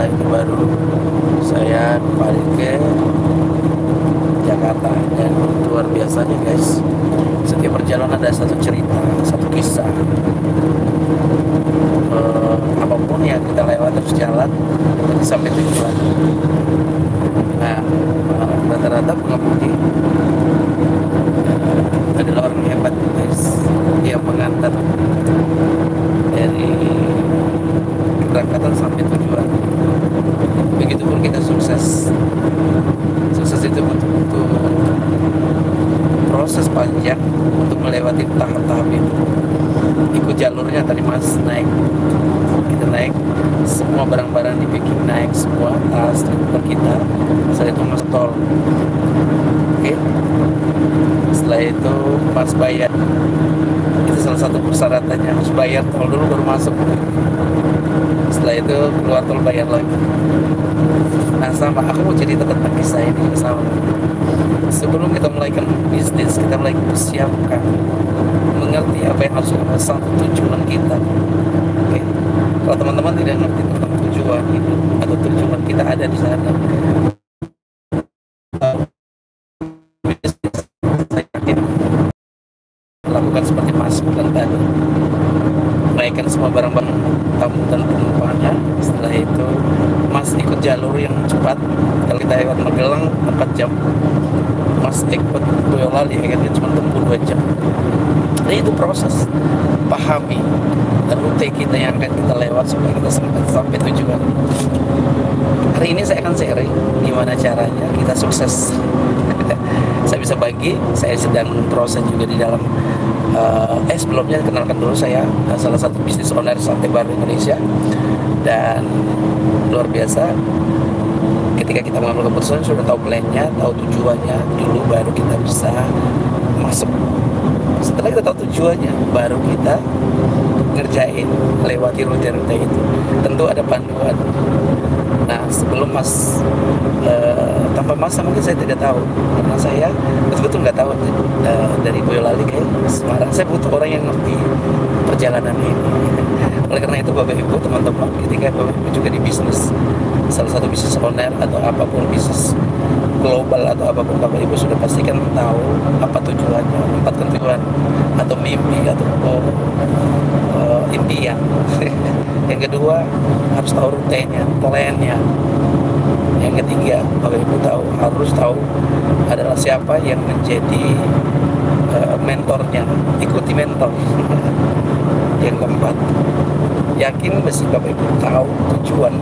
setelah itu baru saya balik ke Jakarta. Dan luar biasanya guys, setiap perjalanan ada satu cerita, satu kisah. Apapun yang kita lewat terus jalan sampai tujuan. Nah, rata-rata pengemudi adalah orang hebat guys, yang mengantar dari keberangkatan sampai tujuan. Begitupun kita sukses. Sukses itu butuh proses panjang untuk melewati tahap-tahap itu. Ikut jalurnya tadi mas, kita naik semua barang-barang dibikin naik semua, tas per kita. Setelah itu mas tol, oke. Setelah itu pas bayar, itu salah satu persyaratannya, harus bayar tol dulu baru masuk. Setelah itu keluar tol bayar lagi. Nah sama, aku mau cerita tentang kisah ini sama. Sebelum kita mulaikan bisnis, kita mulai persiapkan, mengerti apa yang harus kita satu tujuan kita. Oke. Kalau teman-teman tidak ngerti tentang tujuan itu atau tujuan kita ada di sana, saya yakin lakukan seperti Mas bilang tadi, naikkan semua barang-barang tamu dan penumpangnya. Setelah itu Mas ikut jalur yang cepat. Kalau kita lewat Magelang 4 jam, Mas ikut Boyolali akhirnya cuma tempuh 2 jam. Nah itu proses, pahami rute kita yang akan kita lewat supaya kita sampai tujuan. Hari ini saya akan sharing gimana caranya kita sukses. Saya bisa bagi, saya sedang proses juga di dalam sebelumnya kenalkan dulu, saya salah satu bisnis owner sate baru Indonesia. Dan luar biasa, ketika kita mengambil keputusan sudah tahu plannya, tahu tujuannya dulu, baru kita bisa masuk. Setelah kita tahu tujuannya, baru kita ngerjain, lewati rute-rute itu. Tentu ada panduan. Nah sebelum Mas tanpa Mas mungkin saya tidak tahu, karena saya betul-betul nggak tahu dari Boyolali ke Semarang. Saya butuh orang yang ngerti perjalanan ini. Oleh karena itu Bapak Ibu teman-teman, ketika Bapak Ibu juga di bisnis, salah satu bisnis owner atau apapun bisnis global atau apapun, Bapak Ibu sudah pastikan tahu apa tujuannya, menempatkan tujuan atau mimpi atau impian. Yang kedua harus tahu rutenya, plannya. Yang ketiga Bapak Ibu harus tahu adalah siapa yang menjadi mentornya, ikuti mentor. Yang keempat, yakin mesti Bapak Ibu tahu tujuan,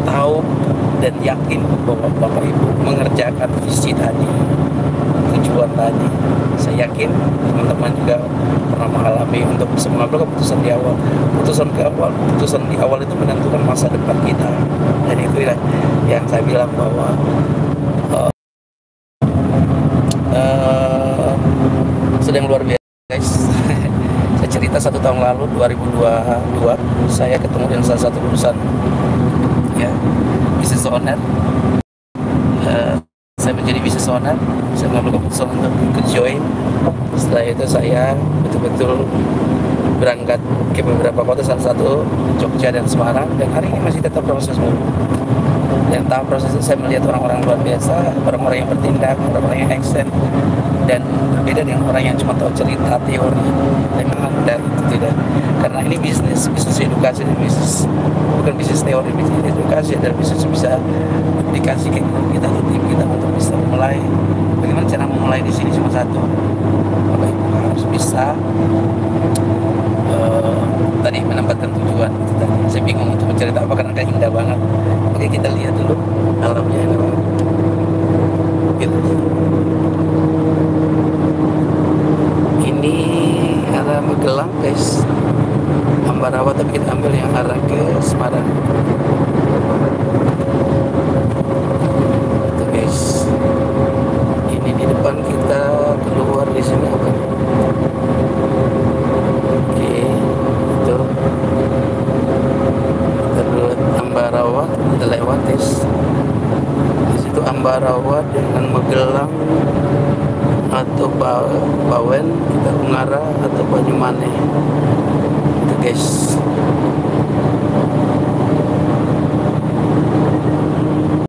tahu dan yakin bahwa Bapak Ibu mengerjakan visi tadi, tujuan tadi. Saya yakin teman-teman juga pernah mengalami untuk bisa mengambil keputusan di awal. Keputusan di awal itu menentukan masa depan kita. Dan itu yang saya bilang bahwa sedang luar biasa guys. Saya cerita 1 tahun lalu 2022 saya ketemu dengan salah satu lulusan ya, business owner. Saya menjadi business owner, saya mengambil keputusan untuk ikut join. Setelah itu saya betul-betul berangkat ke beberapa kota, salah satu Jogja dan Semarang, dan hari ini masih tetap proses dulu. Dan tahap proses itu saya melihat orang-orang luar biasa, orang-orang yang bertindak, orang-orang yang action, dan berbeda dengan orang yang cuma tahu cerita teori. Memang ada itu tidak, karena ini bisnis edukasi, dan bisnis bukan bisnis teori, bisnis edukasi adalah bisnis bisa dikasih ke kita atau tim kita untuk bisa memulai. Bagaimana cara memulai di sini cuma satu, Bapak Ibu harus bisa tadi menempatkan tujuan. Saya bingung untuk mencerita apa karena indah banget. Oke, kita lihat dulu alamnya ini banget. Gitu. Ini arah Magelang guys, Ambarawa, tapi kita ambil yang arah ke Semarang. Itu guys, ini di depan kita keluar di sini apa? Oke, itu terus Ambarawa kita lewat guys. Di situ Ambarawa dengan Magelang atau Bawen, kita Ungaran atau Banyumanik. Itu guys.